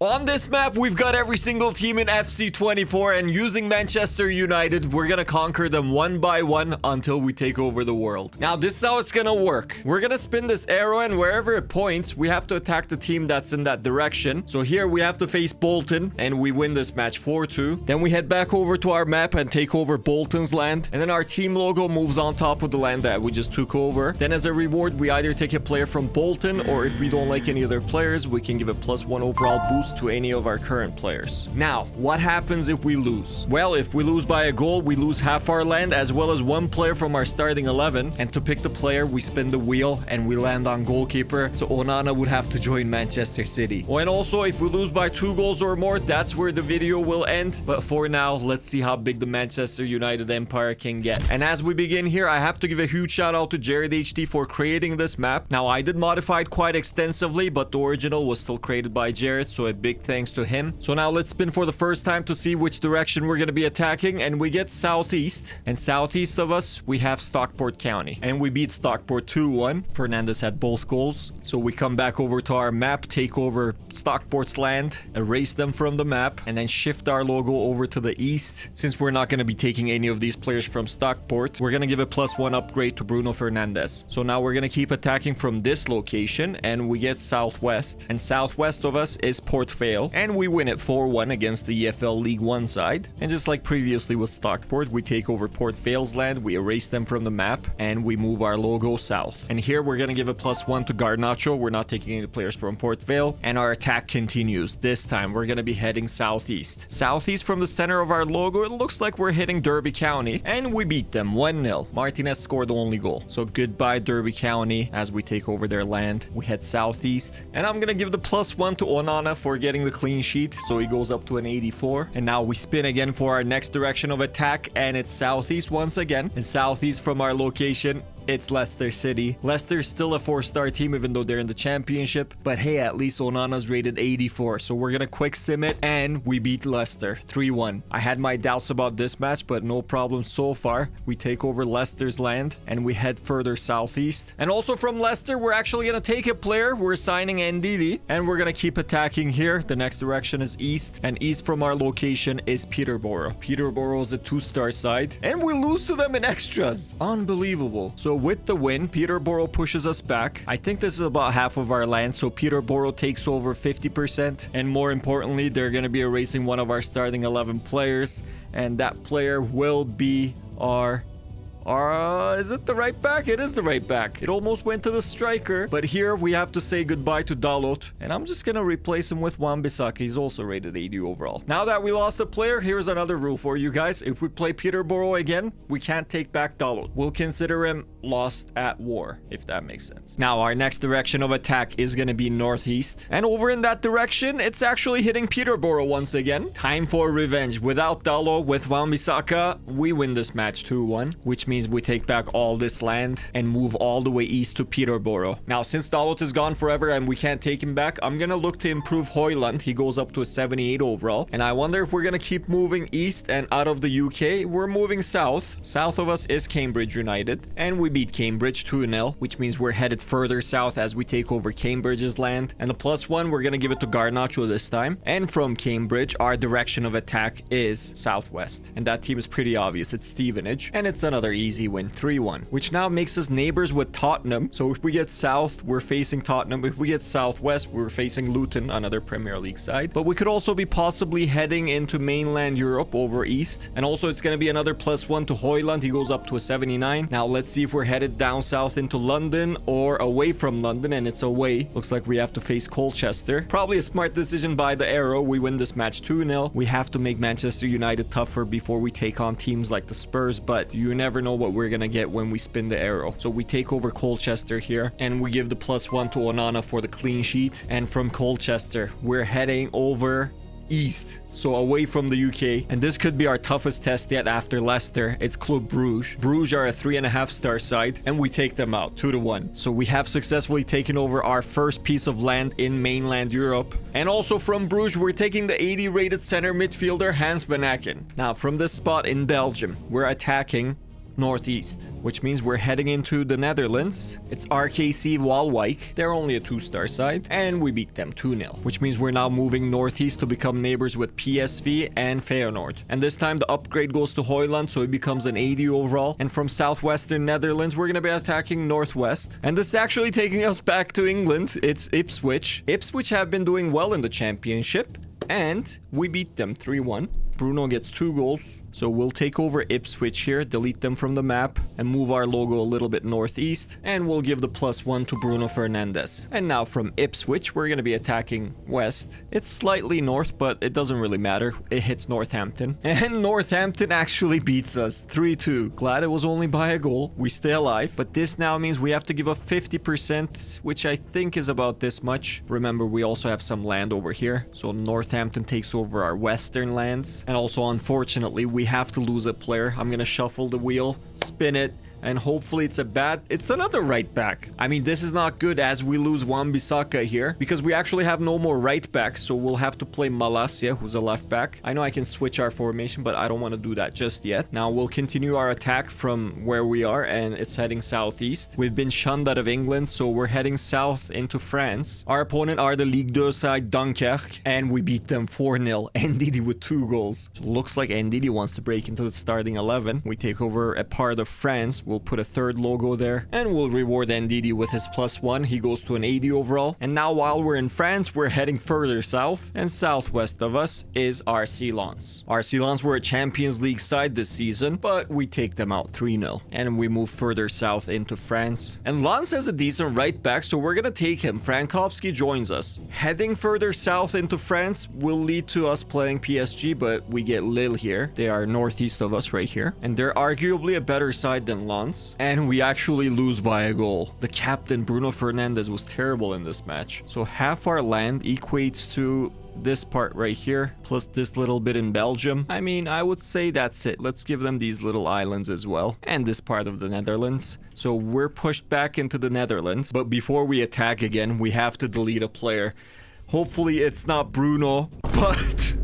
On this map, we've got every single team in FC24, and using Manchester United, we're gonna conquer them one by one until we take over the world. Now, this is how it's gonna work. We're gonna spin this arrow, and wherever it points, we have to attack the team that's in that direction. So here, we have to face Bolton, and we win this match 4-2. Then we head back over to our map and take over Bolton's land. And then our team logo moves on top of the land that we just took over. Then as a reward, we either take a player from Bolton, or if we don't like any other players, we can give a +1 overall boost to any of our current players. Now, what happens if we lose? Well, if we lose by a goal, we lose half our land as well as one player from our starting 11. And to pick the player, we spin the wheel and we land on goalkeeper. So Onana would have to join Manchester City. Oh, and also, if we lose by 2 goals or more, that's where the video will end. But for now, let's see how big the Manchester United empire can get. And as we begin here, I have to give a huge shout out to Jared HD for creating this map. Now, I did modify it quite extensively, but the original was still created by Jared, so a big thanks to him. So now let's spin for the first time to see which direction we're going to be attacking, and we get southeast. And southeast of us, we have Stockport County. And we beat Stockport 2-1. Fernandez had both goals. So we come back over to our map, take over Stockport's land, erase them from the map, and then shift our logo over to the east. Since we're not going to be taking any of these players from Stockport, we're going to give a +1 upgrade to Bruno Fernandez. So now we're going to keep attacking from this location, and we get southwest. And southwest of us is Port Vale. And we win it 4-1 against the EFL League 1 side. And just like previously with Stockport, we take over Port Vale's land, we erase them from the map, and we move our logo south. And here we're going to give a +1 to Garnacho. We're not taking any players from Port Vale. And our attack continues. This time, we're going to be heading southeast. Southeast from the center of our logo, it looks like we're hitting Derby County. And we beat them 1-0. Martinez scored the only goal. So goodbye Derby County as we take over their land. We head southeast. And I'm going to give the +1 to Onana for getting the clean sheet, so he goes up to an 84. And now we spin again for our next direction of attack, and it's southeast once again. And southeast from our location, it's Leicester City. Leicester's still a 4-star team even though they're in the championship. But hey, at least Onana's rated 84. So we're gonna quick sim it, and we beat Leicester 3-1. I had my doubts about this match, but no problem so far. We take over Leicester's land and we head further southeast. And also from Leicester, we're actually gonna take a player. We're signing Ndidi, and we're gonna keep attacking here. The next direction is east, and east from our location is Peterborough. Peterborough is a 2-star side, and we lose to them in extras. Unbelievable. So with the win, Peterborough pushes us back. I think this is about half of our land, so Peterborough takes over 50%. And more importantly, they're going to be erasing one of our starting 11 players, and that player will be our... is it the right back? It is the right back. It almost went to the striker. But here we have to say goodbye to Dalot. And I'm just going to replace him with Wan-Bissaka. He's also rated 80 overall. Now that we lost a player, here's another rule for you guys. If we play Peterborough again, we can't take back Dalot. We'll consider him lost at war, if that makes sense. Now, our next direction of attack is going to be northeast. And over in that direction, it's actually hitting Peterborough once again. Time for revenge. Without Dalot, with Wan-Bissaka, we win this match 2-1, which means we take back all this land and move all the way east to Peterborough. Now, since Dalot is gone forever and we can't take him back, I'm gonna look to improve Højlund. He goes up to a 78 overall. And I wonder if we're gonna keep moving east and out of the UK. We're moving south. South of us is Cambridge United. And we beat Cambridge 2-0, which means we're headed further south as we take over Cambridge's land. And the +1, we're gonna give it to Garnacho this time. And from Cambridge, our direction of attack is southwest. And that team is pretty obvious. It's Stevenage. And it's another easy win, 3-1, which now makes us neighbors with Tottenham. So if we get south, we're facing Tottenham. If we get southwest, we're facing Luton, another Premier League side. But we could also be possibly heading into mainland Europe over east. And also it's going to be another +1 to Højlund. He goes up to a 79. Now let's see if we're headed down south into London or away from London, and it's away. Looks like we have to face Colchester. Probably a smart decision by the arrow. We win this match 2-0. We have to make Manchester United tougher before we take on teams like the Spurs, but you never know what we're gonna get when we spin the arrow. So we take over Colchester here, and we give the +1 to Onana for the clean sheet. And from Colchester, we're heading over east, so away from the UK. And this could be our toughest test yet after Leicester. It's Club Bruges. Bruges are a 3.5-star side, and we take them out 2-1. So we have successfully taken over our first piece of land in mainland Europe. And also from Bruges, we're taking the 80 rated center midfielder Hans Van Aken. Now from this spot in Belgium, we're attacking northeast, which means we're heading into the Netherlands. It's RKC Waalwijk. They're only a 2-star side, and we beat them 2-0, which means we're now moving northeast to become neighbors with PSV and Feyenoord. And this time the upgrade goes to Hoyland, so it becomes an 80 overall. And from southwestern Netherlands, we're going to be attacking northwest. And this is actually taking us back to England. It's Ipswich. Ipswich have been doing well in the championship, and we beat them 3-1. Bruno gets 2 goals. So we'll take over Ipswich here, delete them from the map, and move our logo a little bit northeast. And we'll give the +1 to Bruno Fernandes. And now from Ipswich, we're going to be attacking west. It's slightly north, but it doesn't really matter. It hits Northampton. And Northampton actually beats us 3-2. Glad it was only by a goal. We stay alive. But this now means we have to give a 50%, which I think is about this much. Remember, we also have some land over here. So Northampton takes over our western lands. And also, unfortunately, we have to lose a player. I'm gonna shuffle the wheel, spin it, and hopefully it's another right back. I mean, this is not good as we lose Wan-Bissaka here because we actually have no more right backs, so we'll have to play Malacia, who's a left back. I know I can switch our formation, but I don't want to do that just yet. Now we'll continue our attack from where we are, and it's heading southeast. We've been shunned out of England, so we're heading south into France. Our opponent are the Ligue 2 side Dunkirk, and we beat them 4-0. Ndidi with 2 goals. So looks like Ndidi wants to break into the starting 11. We take over a part of France. We'll put a 3rd logo there, and we'll reward Ndidi with his +1. He goes to an 80 overall. And now while we're in France, we're heading further south, and southwest of us is RC Lens. RC Lens were a Champions League side this season, but we take them out 3-0. And we move further south into France. And Lens has a decent right back, so we're gonna take him. Frankowski joins us. Heading further south into France will lead to us playing PSG, but we get Lille here. They are northeast of us right here, and they're arguably a better side than Lens. And we actually lose by a goal. The captain, Bruno Fernandes, was terrible in this match. So half our land equates to this part right here, plus this little bit in Belgium. I mean, I would say that's it. Let's give them these little islands as well, and this part of the Netherlands. So we're pushed back into the Netherlands. But before we attack again, we have to delete a player. Hopefully it's not Bruno, but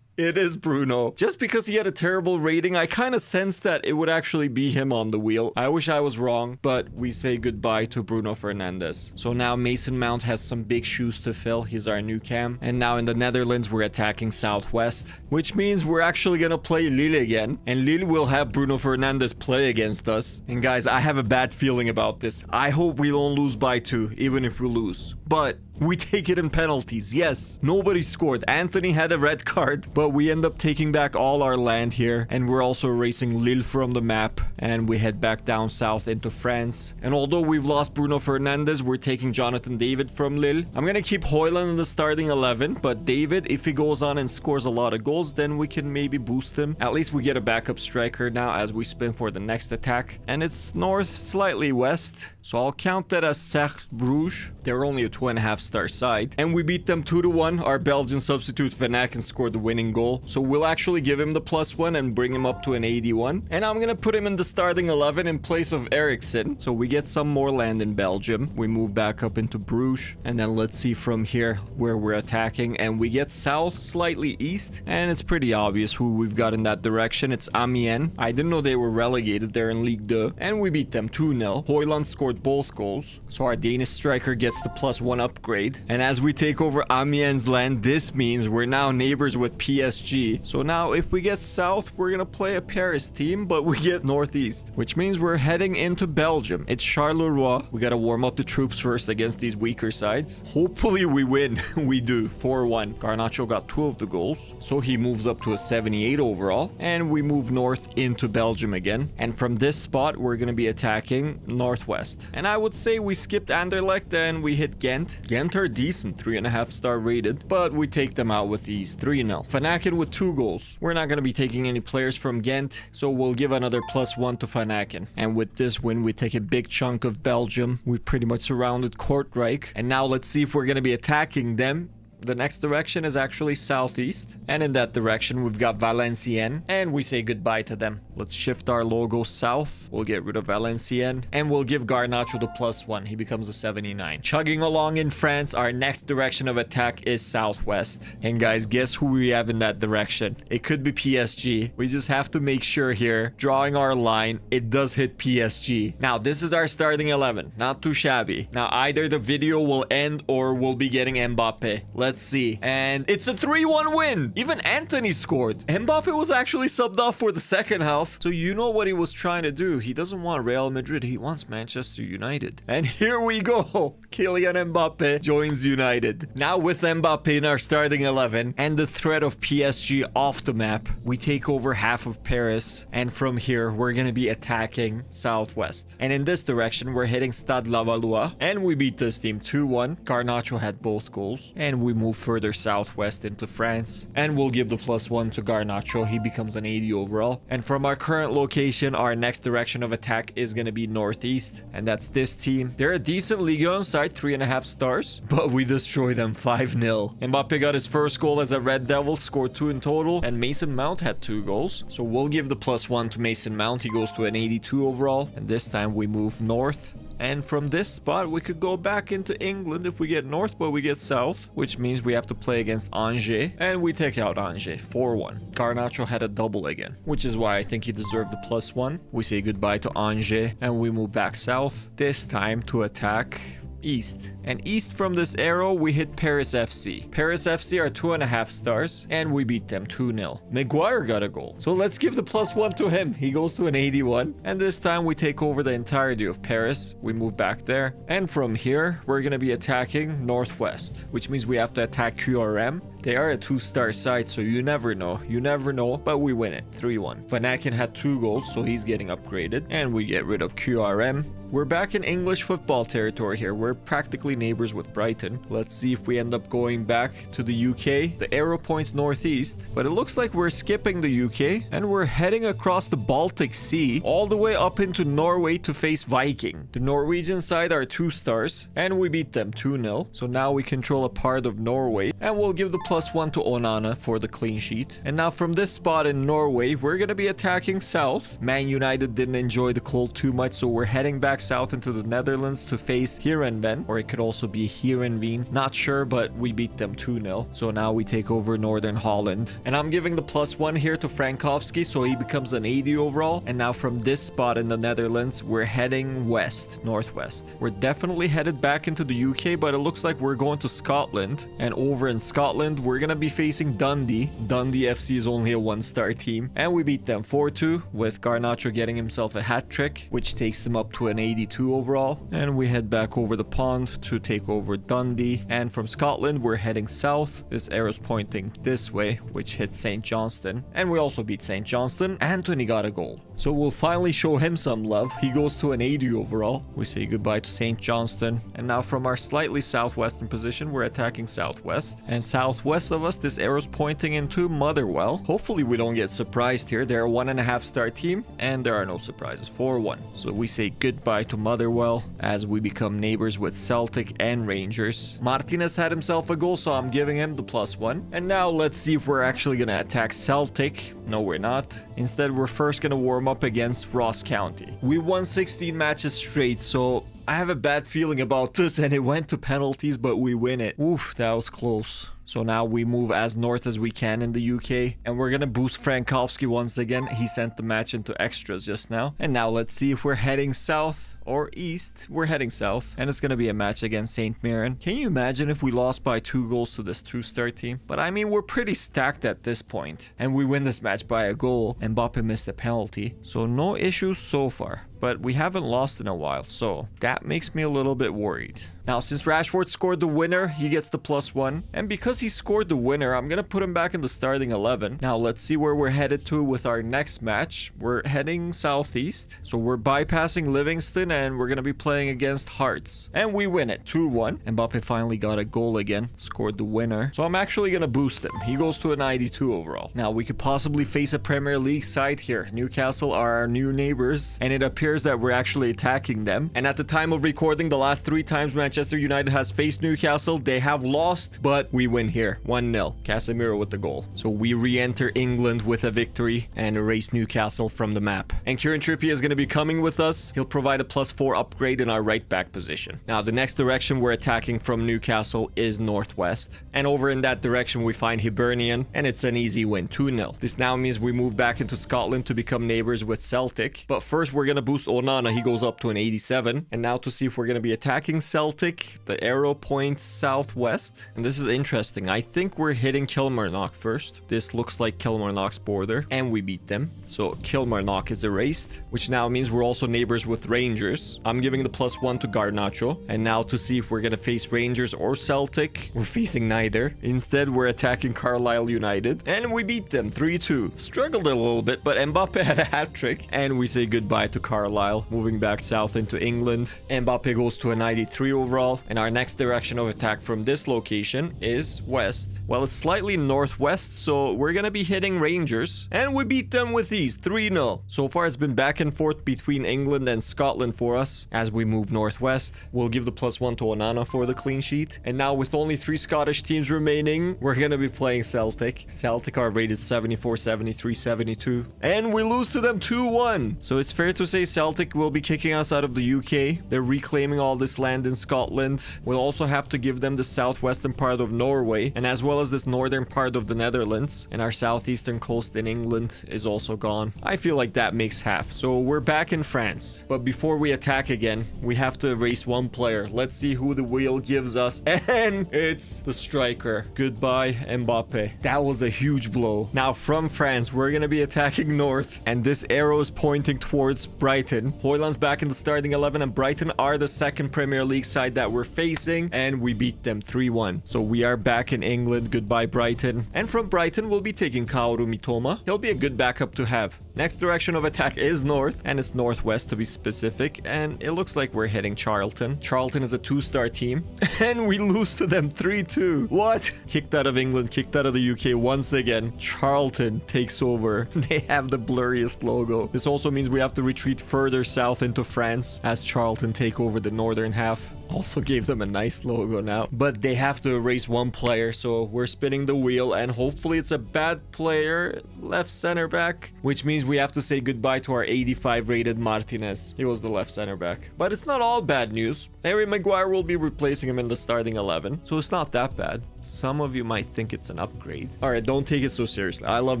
it is Bruno. Just because he had a terrible rating, I kind of sensed that it would actually be him on the wheel. I wish I was wrong, but we say goodbye to Bruno Fernandes. So now Mason Mount has some big shoes to fill. He's our new cam. And now in the Netherlands, we're attacking southwest, which means we're actually going to play Lille again. And Lille will have Bruno Fernandes play against us. And guys, I have a bad feeling about this. I hope we don't lose by 2, even if we lose. But we take it in penalties. Yes, nobody scored. Anthony had a red card, but we end up taking back all our land here. And we're also erasing Lille from the map. And we head back down south into France. And although we've lost Bruno Fernandes, we're taking Jonathan David from Lille. I'm going to keep Hoyland in the starting 11. But David, if he goes on and scores a lot of goals, then we can maybe boost him. At least we get a backup striker now as we spin for the next attack. And it's north, slightly west. So I'll count that as Cercle Bruges. They're only a 2.5-star side. And we beat them 2-1. Our Belgian substitute Van Aken scored the winning goal. So we'll actually give him the +1 and bring him up to an 81. And I'm going to put him in the starting 11 in place of Eriksson. So we get some more land in Belgium. We move back up into Bruges. And then let's see from here where we're attacking. And we get south, slightly east. And it's pretty obvious who we've got in that direction. It's Amiens. I didn't know they were relegated there in Ligue 2. And we beat them 2-0. Hoyland scored both goals. So our Danish striker gets the +1 upgrade. And as we take over Amiens' land, this means we're now neighbors with PSG. So now if we get south, we're gonna play a Paris team, but we get northeast, which means we're heading into Belgium. It's Charleroi. We gotta warm up the troops first against these weaker sides. Hopefully we win. We do. 4-1. Garnacho got 2 of the goals, so he moves up to a 78 overall. And we move north into Belgium again. And from this spot, we're gonna be attacking northwest. And I would say we skipped Anderlecht and we hit Ghent. Ghent are decent, 3.5-star rated, but we take them out with these 3-0. Van Aken with 2 goals. We're not going to be taking any players from Ghent, so we'll give another +1 to Van Aken. And with this win, we take a big chunk of Belgium. We've pretty much surrounded Kortrijk. And now let's see if we're going to be attacking them The next direction is actually southeast. And in that direction, we've got Valenciennes. And we say goodbye to them. Let's shift our logo south. We'll get rid of Valenciennes. And we'll give Garnacho the +1. He becomes a 79. Chugging along in France, our next direction of attack is southwest. And guys, guess who we have in that direction? It could be PSG. We just have to make sure here, drawing our line, it does hit PSG. Now, this is our starting 11. Not too shabby. Now, either the video will end or we'll be getting Mbappe. Let's see. And it's a 3-1 win. Even Anthony scored. Mbappe was actually subbed off for the second half. So you know what he was trying to do. He doesn't want Real Madrid. He wants Manchester United. And here we go. Kylian Mbappe joins United. Now with Mbappe in our starting 11 and the threat of PSG off the map, we take over half of Paris. And from here, we're going to be attacking southwest. And in this direction, we're hitting Stade Lavallois. And we beat this team 2-1. Garnacho had both goals. And we move further southwest into France. And we'll give the +1 to Garnacho. He becomes an 80 overall. And from our current location, our next direction of attack is going to be northeast. And that's this team. They're a decent Ligue 1 side, 3.5 stars. But we destroy them 5-0. Mbappe got his first goal as a Red Devil, scored 2 in total. And Mason Mount had 2 goals. So we'll give the +1 to Mason Mount. He goes to an 82 overall. And this time we move north. And from this spot, we could go back into England if we get north, but we get south, which means we have to play against Angers. And we take out Angers, 4-1. Garnacho had a double again, which is why I think he deserved the +1. We say goodbye to Angers, and we move back south, this time to attack east. And east from this arrow, we hit Paris FC. Paris FC are 2.5 stars, and we beat them 2-0. Maguire got a goal. So let's give the +1 to him. He goes to an 81. And this time we take over the entirety of Paris. We move back there. And from here, we're going to be attacking northwest, which means we have to attack QRM. They are a 2-star side, so you never know. You never know, but we win it. 3-1. Van Aken had 2 goals, so he's getting upgraded. And we get rid of QRM. We're back in English football territory here. We're practically neighbors with Brighton. Let's see if we end up going back to the UK. The arrow points northeast, but it looks like we're skipping the UK and we're heading across the Baltic Sea all the way up into Norway to face Viking. The Norwegian side are 2 stars and we beat them 2-0. So now we control a part of Norway and we'll give the +1 to Onana for the clean sheet. And now from this spot in Norway, we're going to be attacking south. Man United didn't enjoy the cold too much, so we're heading back south into the Netherlands to face Heerenveen, or it could also be Heerenveen, not sure, but we beat them 2-0. So now we take over Northern Holland, and I'm giving the +1 here to Frankowski, so he becomes an 80 overall. And now from this spot in the Netherlands, we're heading west, northwest. We're definitely headed back into the UK, but it looks like we're going to Scotland, and over in Scotland we're gonna be facing Dundee. Dundee FC is only a 1-star team, and we beat them 4-2 with Garnacho getting himself a hat trick, which takes him up to an 82 overall. And we head back over the pond to take over Dundee. And from Scotland, we're heading south. This arrow's pointing this way, which hits St. Johnston. And we also beat St. Johnston. Anthony got a goal. So we'll finally show him some love. He goes to an 80 overall. We say goodbye to St. Johnston. And now from our slightly southwestern position, we're attacking southwest. And southwest of us, this arrow's pointing into Motherwell. Hopefully we don't get surprised here. They're a 1.5-star team, and there are no surprises. 4-1. So we say goodbye to Motherwell as we become neighbors with Celtic and Rangers. Martinez had himself a goal, so I'm giving him the +1. And now let's see if we're actually going to attack Celtic. No, we're not. Instead, we're first going to warm up against Ross County. We won 16 matches straight, so I have a bad feeling about this, and it went to penalties, but we win it. Oof, that was close. So now we move as north as we can in the UK, and we're gonna boost Frankowski once again. He sent the match into extras just now. And now let's see if we're heading south or east. We're heading south, and it's gonna be a match against St. Mirren. Can you imagine if we lost by 2 goals to this 2-star team? But I mean, we're pretty stacked at this point, and we win this match by a goal. Mbappe missed a penalty, so no issues so far. But we haven't lost in a while, so that makes me a little bit worried. Now, since Rashford scored the winner, he gets the +1. And because he scored the winner, I'm going to put him back in the starting 11. Now, let's see where we're headed to with our next match. We're heading southeast. So we're bypassing Livingston, and we're going to be playing against Hearts. And we win it, 2-1. Mbappe finally got a goal again, scored the winner. So I'm actually going to boost him. He goes to a 92 overall. Now, we could possibly face a Premier League side here. Newcastle are our new neighbors, and it appears that we're actually attacking them. And at the time of recording, the last 3 times Manchester Manchester United has faced Newcastle. They have lost, but we win here. 1-0. Casemiro with the goal. So we re-enter England with a victory and erase Newcastle from the map. And Kieran Trippier is going to be coming with us. He'll provide a +4 upgrade in our right back position. Now, the next direction we're attacking from Newcastle is northwest. And over in that direction, we find Hibernian, and it's an easy win, 2-0. This now means we move back into Scotland to become neighbors with Celtic. But first, we're going to boost Onana. He goes up to an 87. And now to see if we're going to be attacking Celtic, the arrow points southwest. And this is interesting. I think we're hitting Kilmarnock first. This looks like Kilmarnock's border, and we beat them. So Kilmarnock is erased, which now means we're also neighbors with Rangers. I'm giving the +1 to Garnacho. And now to see if we're going to face Rangers or Celtic, we're facing neither. Instead, we're attacking Carlisle United, and we beat them 3-2. Struggled a little bit, but Mbappe had a hat-trick, and we say goodbye to Carlisle. Moving back south into England, Mbappe goes to a 93 overall, and our next direction of attack from this location is west. Well, it's slightly northwest, so we're gonna be hitting Rangers, and we beat them with ease, 3-0. So far, it's been back and forth between England and Scotland for us. As we move northwest, we'll give the +1 to Onana for the clean sheet. And now with only 3 Scottish teams remaining, we're gonna be playing Celtic. Celtic are rated 74, 73, 72, and we lose to them 2-1. So it's fair to say Celtic will be kicking us out of the UK. They're reclaiming all this land in Scotland. We'll also have to give them the southwestern part of Norway, and as well as this northern part of the Netherlands. And our southeastern coast in England is also gone. I feel like that makes half. So we're back in France. But before we attack again, we have to erase one player. Let's see who the wheel gives us. And it's the striker. Goodbye, Mbappe. That was a huge blow. Now from France, we're going to be attacking north. And this arrow is pointing towards Brighton. Højlund's back in the starting 11, and Brighton are the second Premier League side that we're facing. And we beat them 3-1. So we are back in England. Goodbye, Brighton. And from Brighton, we'll be taking Kaoru Mitoma. He'll be a good backup to have. Next direction of attack is north, and it's northwest to be specific, and it looks like we're hitting Charlton. Charlton is a 2-star team, and we lose to them 3-2. What? Kicked out of England, kicked out of the UK once again. Charlton takes over. They have the blurriest logo. This also means we have to retreat further south into France as Charlton take over the northern half. Also gave them a nice logo now, but they have to erase one player, so we're spinning the wheel, and hopefully it's a bad player, left center back, which means we have to say goodbye to our 85 rated Martinez. He was the left center back, but it's not all bad news. Harry Maguire will be replacing him in the starting 11, so it's not that bad. Some of you might think it's an upgrade. All right, don't take it so seriously. I love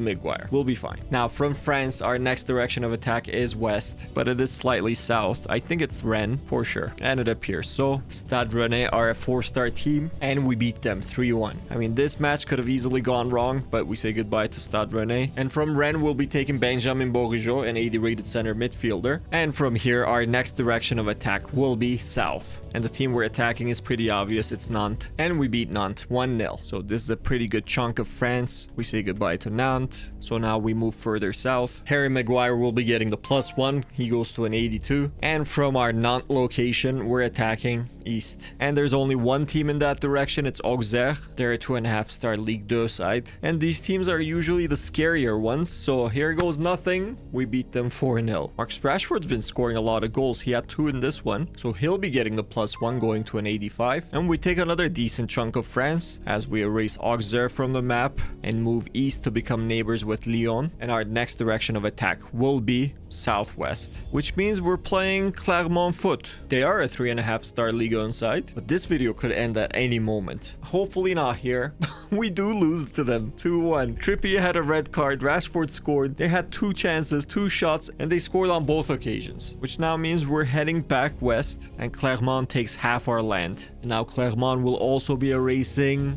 Maguire. We'll be fine. Now, from France, our next direction of attack is west, but it is slightly south. I think it's Rennes for sure, and it appears so. Stade Rennais are a 4-star team, and we beat them 3-1. I mean, this match could have easily gone wrong, but we say goodbye to Stade Rennais. And from Rennes, we'll be taking Benjamin Bourigeaud, an 80-rated center midfielder. And from here, our next direction of attack will be south. And the team we're attacking is pretty obvious. It's Nantes. And we beat Nantes 1-0. So this is a pretty good chunk of France. We say goodbye to Nantes. So now we move further south. Harry Maguire will be getting the +1. He goes to an 82. And from our Nantes location, we're attacking east. And there's only one team in that direction. It's Auxerre. They're a 2.5-star Ligue 2 side. And these teams are usually the scarier ones. So here goes nothing. We beat them 4-0. Marcus Rashford's been scoring a lot of goals. He had 2 in this one. So he'll be getting the +1 going to an 85. And we take another decent chunk of France as we erase Auxerre from the map and move east to become neighbors with Lyon. And our next direction of attack will be southwest, which means we're playing Clermont Foot. They are a 3.5-star Ligue 1 side, but this video could end at any moment. Hopefully not here. We do lose to them 2-1. Trippier had a red card, Rashford scored. They had 2 chances, 2 shots, and they scored on both occasions, which now means we're heading back west, and Clermont takes half our land. And now Clermont will also be erasing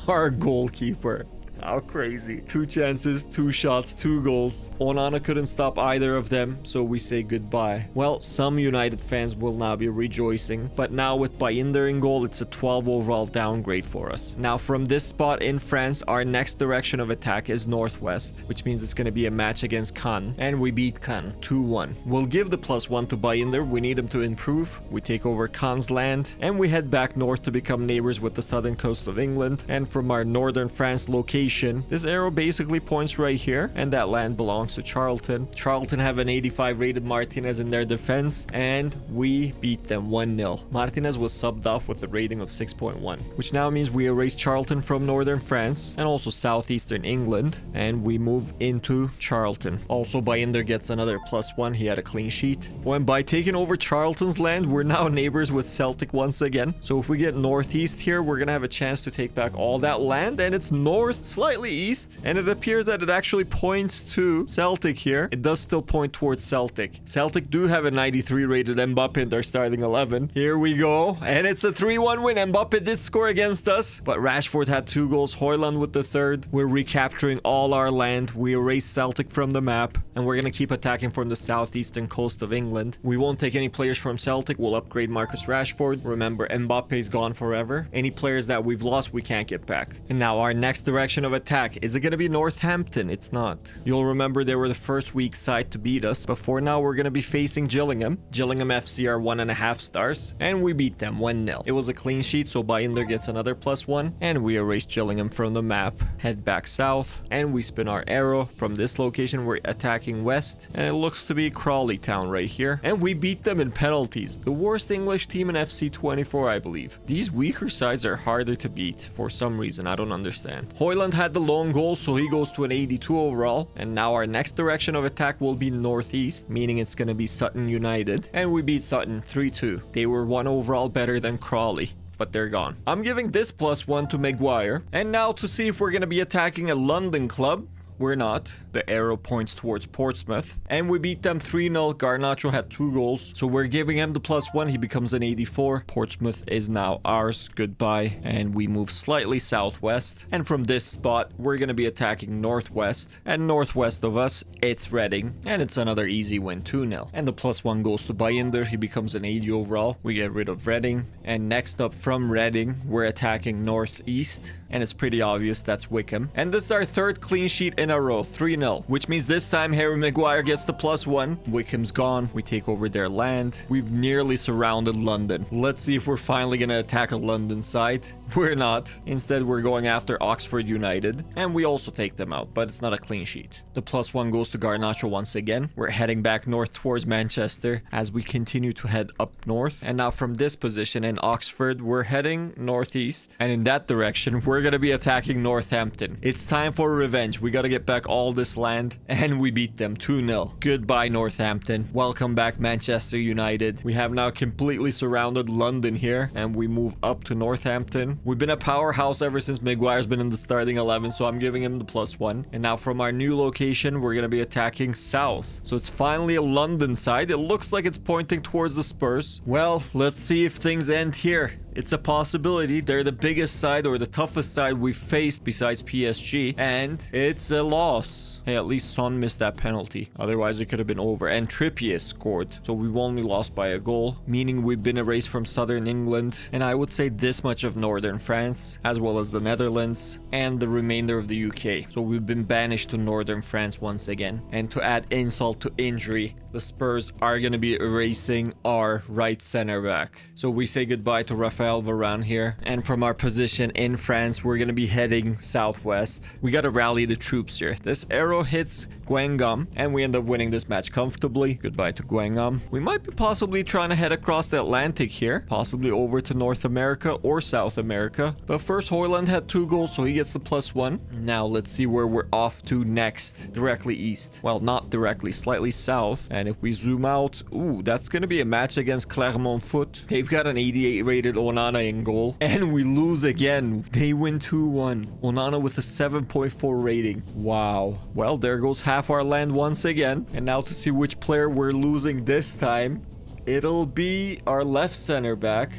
our goalkeeper. How crazy. 2 chances, 2 shots, 2 goals. Onana couldn't stop either of them, so we say goodbye. Well, some United fans will now be rejoicing, but now with Bayindir in goal, it's a 12 overall downgrade for us. Now from this spot in France, our next direction of attack is northwest, which means it's going to be a match against Cannes, and we beat Cannes 2-1. We'll give the +1 to Bayindir. We need him to improve. We take over Cannes' land, and we head back north to become neighbors with the southern coast of England. And from our northern France location, location. This arrow basically points right here, and that land belongs to Charlton. Charlton have an 85 rated Martinez in their defense, and we beat them 1-0. Martinez was subbed off with a rating of 6.1, which now means we erase Charlton from northern France and also southeastern England, and we move into Charlton. Also, Binder gets another +1. He had a clean sheet. When by taking over Charlton's land, we're now neighbors with Celtic once again. So if we get northeast here, we're gonna have a chance to take back all that land, and it's north, slightly east, and it appears that it actually points to Celtic here. It does still point towards Celtic. Celtic do have a 93 rated Mbappe in their starting 11. Here we go, and it's a 3-1 win. Mbappe did score against us, but Rashford had 2 goals, Højlund with the 3rd. We're recapturing all our land. We erase Celtic from the map, and we're gonna keep attacking from the southeastern coast of England. We won't take any players from Celtic. We'll upgrade Marcus Rashford. Remember, Mbappe's gone forever. Any players that we've lost, we can't get back. And now our next direction of attack. Is it gonna be Northampton? It's not. You'll remember they were the first weak side to beat us. Before now, we're gonna be facing Gillingham. Gillingham FC are 1.5 stars, and we beat them 1-0. It was a clean sheet, so Binder gets another +1, and we erase Gillingham from the map. Head back south, and we spin our arrow. From this location, we're attacking west, and it looks to be Crawley Town right here, and we beat them in penalties. The worst English team in FC24, I believe. These weaker sides are harder to beat for some reason. I don't understand. Højlund had the lone goal, so he goes to an 82 overall, and now our next direction of attack will be northeast, meaning it's going to be Sutton United, and we beat Sutton 3-2. They were 1 overall better than Crawley, but they're gone. I'm giving this +1 to Maguire, and now to see if we're going to be attacking a London club. We're not. The arrow points towards Portsmouth, and we beat them 3-0. Garnacho had 2 goals, so we're giving him the +1. He becomes an 84. Portsmouth is now ours. Goodbye. And we move slightly southwest, and from this spot we're going to be attacking northwest, and northwest of us it's Reading, and it's another easy win, 2-0. And the +1 goes to Binder. He becomes an 80 overall. We get rid of Reading, and next up from Reading we're attacking northeast, and it's pretty obvious that's Wickham. And this is our 3rd clean sheet in a row, 3-0, which means this time Harry Maguire gets the +1. Wickham's gone. We take over their land. We've nearly surrounded London. Let's see if we're finally gonna attack a London side. We're not. Instead, we're going after Oxford United, and we also take them out, but it's not a clean sheet. The +1 goes to Garnacho once again. We're heading back north towards Manchester as we continue to head up north, and now from this position in Oxford we're heading northeast, and in that direction we're gonna be attacking Northampton. It's time for revenge. We gotta get back all this land, and we beat them 2-0. Goodbye Northampton. Welcome back Manchester United. We have now completely surrounded London here, and we move up to Northampton. We've been a powerhouse ever since Maguire's been in the starting 11, so I'm giving him the +1. And now from our new location, we're going to be attacking south. So it's finally a London side. It looks like it's pointing towards the Spurs. Well, let's see if things end here. It's a possibility. They're the biggest side, or the toughest side we've faced besides PSG, and it's a loss. Hey, at least Son missed that penalty. Otherwise, it could have been over. And Trippier scored. So we've only lost by a goal, meaning we've been erased from southern England. And I would say this much of northern France, as well as the Netherlands, and the remainder of the UK. So we've been banished to northern France once again. And to add insult to injury, the Spurs are going to be erasing our right center back. So we say goodbye to Raphael Varane here. And from our position in France, we're going to be heading southwest. We got to rally the troops here. This arrow hits Guingamp, and we end up winning this match comfortably. Goodbye to Guingamp. We might be possibly trying to head across the Atlantic here, possibly over to North America or South America. But first, Højlund had 2 goals, so he gets the +1. Now let's see where we're off to next. Directly east. Well, not directly, slightly south. And if we zoom out, ooh, that's going to be a match against Clermont Foot. They've got an 88 rated Onana in goal, and we lose again. They win 2-1. Onana with a 7.4 rating. Wow. Well, there goes half our land once again. And now to see which player we're losing this time, it'll be our left center back.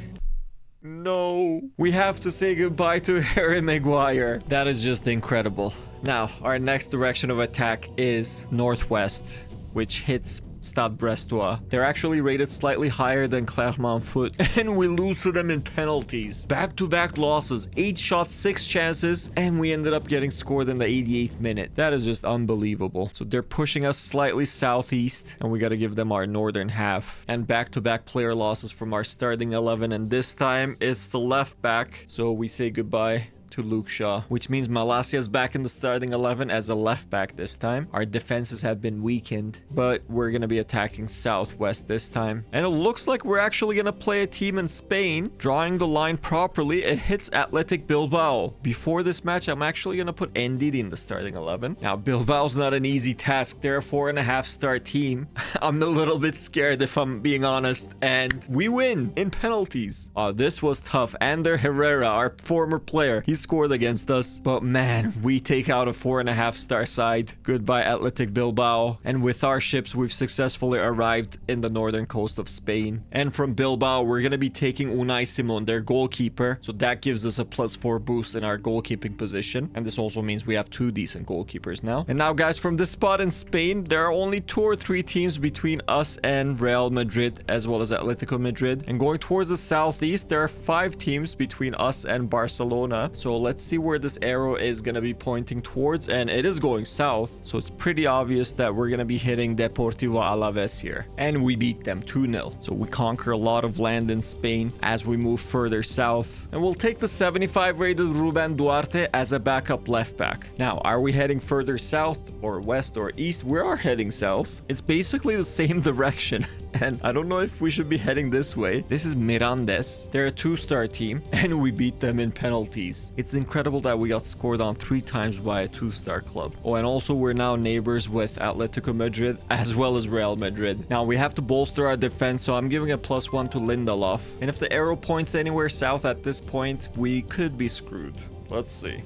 No, we have to say goodbye to Harry Maguire. That is just incredible. Now, our next direction of attack is northwest, which hits Stade Brestois. They're actually rated slightly higher than Clermont Foot, and we lose to them in penalties. Back-to-back losses, 8 shots, 6 chances, and we ended up getting scored in the 88th minute. That is just unbelievable. So they're pushing us slightly southeast, and we got to give them our northern half. And back-to-back player losses from our starting 11, and this time it's the left back. So we say goodbye to Luke Shaw, which means Malassia's back in the starting 11 as a left back this time. Our defenses have been weakened, but we're going to be attacking southwest this time. And it looks like we're actually going to play a team in Spain. Drawing the line properly, it hits Athletic Bilbao. Before this match, I'm actually going to put Ndidi in the starting 11. Now, Bilbao's not an easy task. They're a 4.5-star team. I'm a little bit scared if I'm being honest. And we win in penalties. Oh, this was tough. Ander Herrera, our former player, he scored against us. But man, we take out a 4.5-star side. Goodbye, Athletic Bilbao. And with our ships, we've successfully arrived in the northern coast of Spain. And from Bilbao, we're going to be taking Unai Simon, their goalkeeper. So that gives us a +4 boost in our goalkeeping position. And this also means we have 2 decent goalkeepers now. And now, guys, from this spot in Spain, there are only 2 or 3 teams between us and Real Madrid, as well as Atletico Madrid. And going towards the southeast, there are 5 teams between us and Barcelona. So let's see where this arrow is going to be pointing towards. And it is going south. So it's pretty obvious that we're going to be hitting Deportivo Alaves here. And we beat them 2-0. So we conquer a lot of land in Spain as we move further south. And we'll take the 75 rated Ruben Duarte as a backup left back. Now, are we heading further south or west or east? We are heading south. It's basically the same direction. And I don't know if we should be heading this way. This is Mirandes. They're a 2-star team and we beat them in penalties. It's incredible that we got scored on 3 times by a 2-star club. Oh, and also we're now neighbors with Atletico Madrid as well as Real Madrid. Now we have to bolster our defense, so I'm giving a +1 to Lindelof. And if the arrow points anywhere south at this point, we could be screwed. Let's see.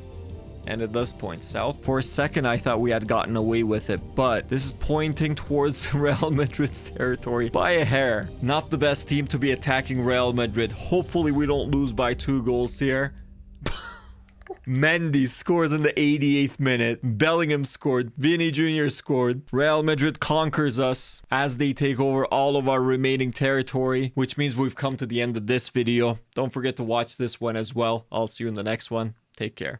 And it does point south. For a second, I thought we had gotten away with it, but this is pointing towards Real Madrid's territory by a hair. Not the best team to be attacking Real Madrid. Hopefully, we don't lose by 2 goals here. Mendy scores in the 88th minute. Bellingham scored. Vini Jr. scored. Real Madrid conquers us as they take over all of our remaining territory, which means we've come to the end of this video. Don't forget to watch this one as well. I'll see you in the next one. Take care.